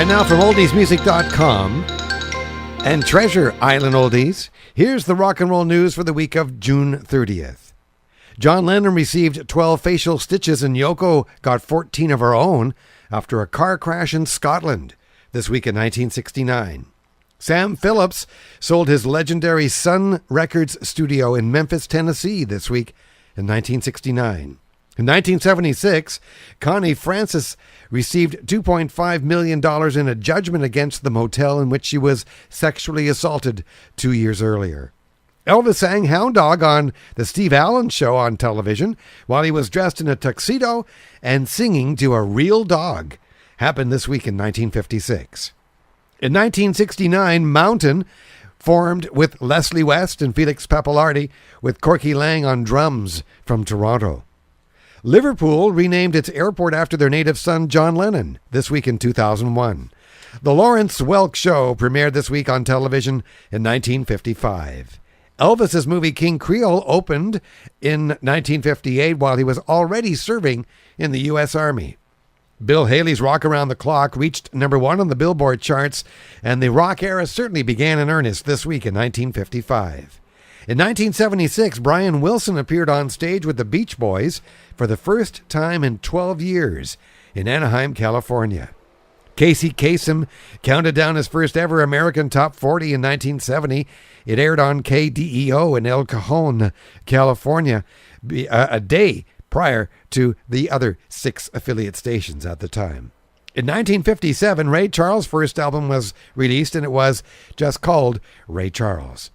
And now from oldiesmusic.com and Treasure Island Oldies, here's the rock and roll news for the week of June 30th. John Lennon received 12 facial stitches and Yoko got 14 of her own after a car crash in Scotland this week in 1969. Sam Phillips sold his legendary Sun Records studio in Memphis, Tennessee this week in 1969. In 1976, Connie Francis received $2.5 million in a judgment against the motel in which she was sexually assaulted 2 years earlier. Elvis sang Hound Dog on the Steve Allen Show on television while he was dressed in a tuxedo and singing to a real dog. Happened this week in 1956. In 1969, Mountain formed with Leslie West and Felix Pappalardi with Corky Lang on drums from Toronto. Liverpool renamed its airport after their native son, John Lennon, this week in 2001. The Lawrence Welk Show premiered this week on television in 1955. Elvis's movie King Creole opened in 1958 while he was already serving in the U.S. Army. Bill Haley's Rock Around the Clock reached number 1 on the Billboard charts, and the rock era certainly began in earnest this week in 1955. In 1976, Brian Wilson appeared on stage with the Beach Boys for the first time in 12 years in Anaheim, California. Casey Kasem counted down his first ever American Top 40 in 1970. It aired on KDEO in El Cajon, California, a day prior to the other 6 affiliate stations at the time. In 1957, Ray Charles' first album was released, and it was just called Ray Charles.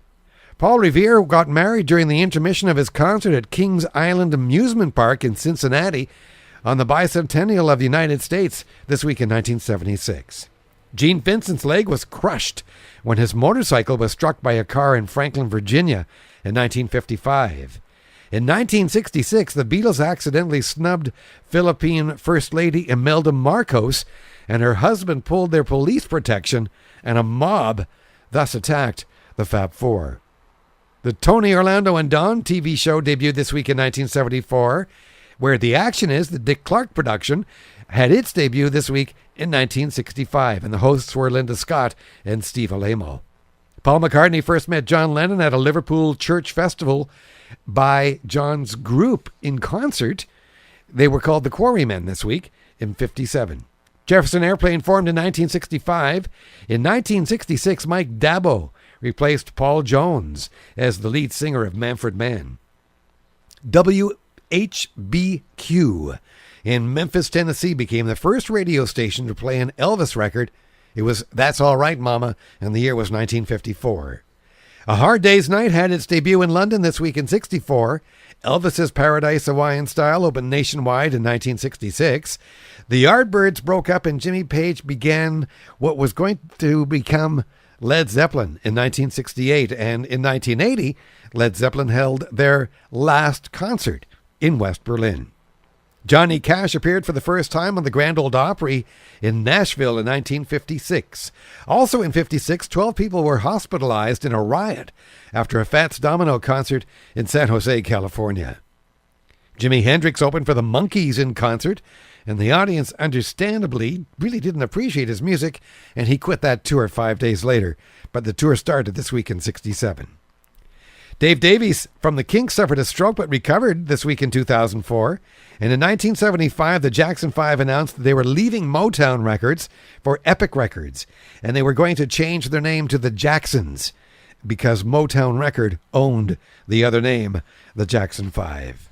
Paul Revere got married during the intermission of his concert at Kings Island Amusement Park in Cincinnati on the bicentennial of the United States this week in 1976. Gene Vincent's leg was crushed when his motorcycle was struck by a car in Franklin, Virginia in 1955. In 1966, the Beatles accidentally snubbed Philippine First Lady Imelda Marcos, and her husband pulled their police protection, and a mob thus attacked the Fab Four. The Tony Orlando and Dawn TV show debuted this week in 1974, where the action is the Dick Clark production had its debut this week in 1965, and the hosts were Linda Scott and Steve Alamo. Paul McCartney first met John Lennon at a Liverpool church festival by John's group in concert. They were called the Quarrymen this week in 57. Jefferson Airplane formed in 1965. In 1966, Mike Dabo replaced Paul Jones as the lead singer of Manfred Mann. WHBQ in Memphis, Tennessee became the first radio station to play an Elvis record. It was That's All Right, Mama, and the year was 1954. A Hard Day's Night had its debut in London this week in 64. Elvis's Paradise Hawaiian Style opened nationwide in 1966. The Yardbirds broke up and Jimmy Page began what was going to become Led Zeppelin in 1968. And in 1980, Led Zeppelin held their last concert in West Berlin. Johnny Cash appeared for the first time on the Grand Ole Opry in Nashville in 1956. Also in 56, 12 people were hospitalized in a riot after a Fats Domino concert in San Jose, California. Jimi Hendrix opened for the Monkees in concert, and the audience understandably really didn't appreciate his music, and he quit that tour 5 days later. But the tour started this week in 67. Dave Davies from the Kinks suffered a stroke but recovered this week in 2004. And in 1975, the Jackson 5 announced that they were leaving Motown Records for Epic Records, and they were going to change their name to the Jacksons because Motown Record owned the other name, the Jackson 5.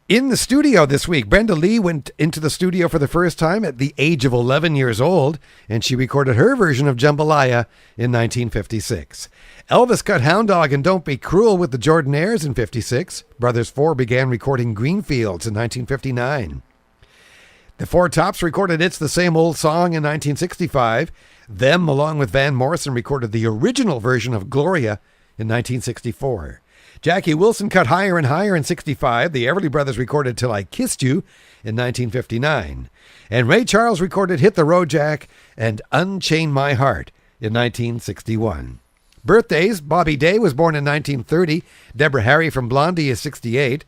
In the studio this week, Brenda Lee went into the studio for the first time at the age of 11 years old, and she recorded her version of Jambalaya in 1956. Elvis cut Hound Dog and Don't Be Cruel with the Jordanaires in 56. Brothers Four began recording Greenfields in 1959. The Four Tops recorded It's the Same Old Song in 1965. Them, along with Van Morrison, recorded the original version of Gloria in 1964. Jackie Wilson cut Higher and Higher in 65. The Everly Brothers recorded Till I Kissed You in 1959. And Ray Charles recorded Hit the Road Jack and Unchain My Heart in 1961. Birthdays: Bobby Day was born in 1930. Deborah Harry from Blondie is 68.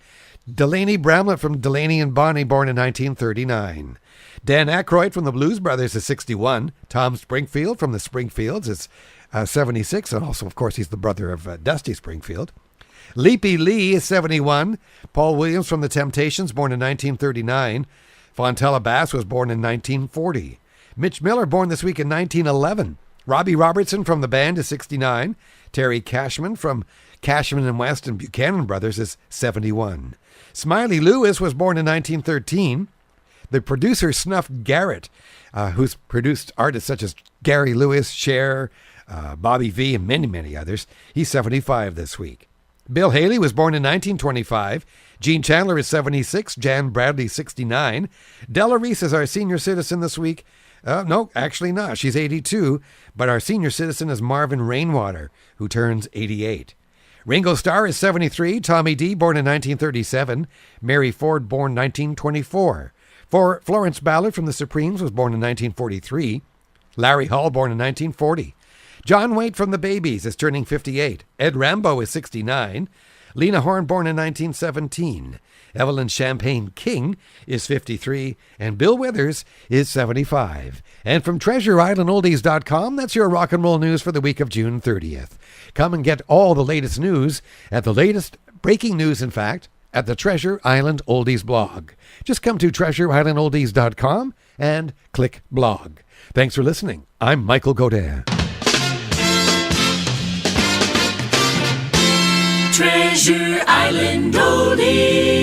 Delaney Bramlett from Delaney and Bonnie, born in 1939. Dan Aykroyd from the Blues Brothers is 61. Tom Springfield from the Springfields is 76. And also, of course, he's the brother of Dusty Springfield. Leapy Lee is 71. Paul Williams from the Temptations, born in 1939. Fontella Bass was born in 1940. Mitch Miller, born this week in 1911. Robbie Robertson from the band is 69. Terry Cashman from Cashman and West and Buchanan Brothers is 71. Smiley Lewis was born in 1913. The producer Snuff Garrett, who's produced artists such as Gary Lewis, Cher, Bobby V, and many, many others, he's 75 this week. Bill Haley was born in 1925. Gene Chandler is 76. Jan Bradley, 69. Della Reese is our senior citizen this week. No, actually not. She's 82. But our senior citizen is Marvin Rainwater, who turns 88. Ringo Starr is 73. Tommy D, born in 1937. Mary Ford, born 1924. Florence Ballard from the Supremes was born in 1943. Larry Hall, born in 1940. John Waite from the Babies is turning 58. Ed Rambo is 69. Lena Horne, born in 1917. Evelyn Champagne King is 53. And Bill Withers is 75. And from TreasureIslandOldies.com, that's your rock and roll news for the week of June 30th. Come and get all the latest news, at the latest breaking news, in fact, at the Treasure Island Oldies blog. Just come to TreasureIslandOldies.com and click blog. Thanks for listening. I'm Michael Godin. Treasure Island Oldies.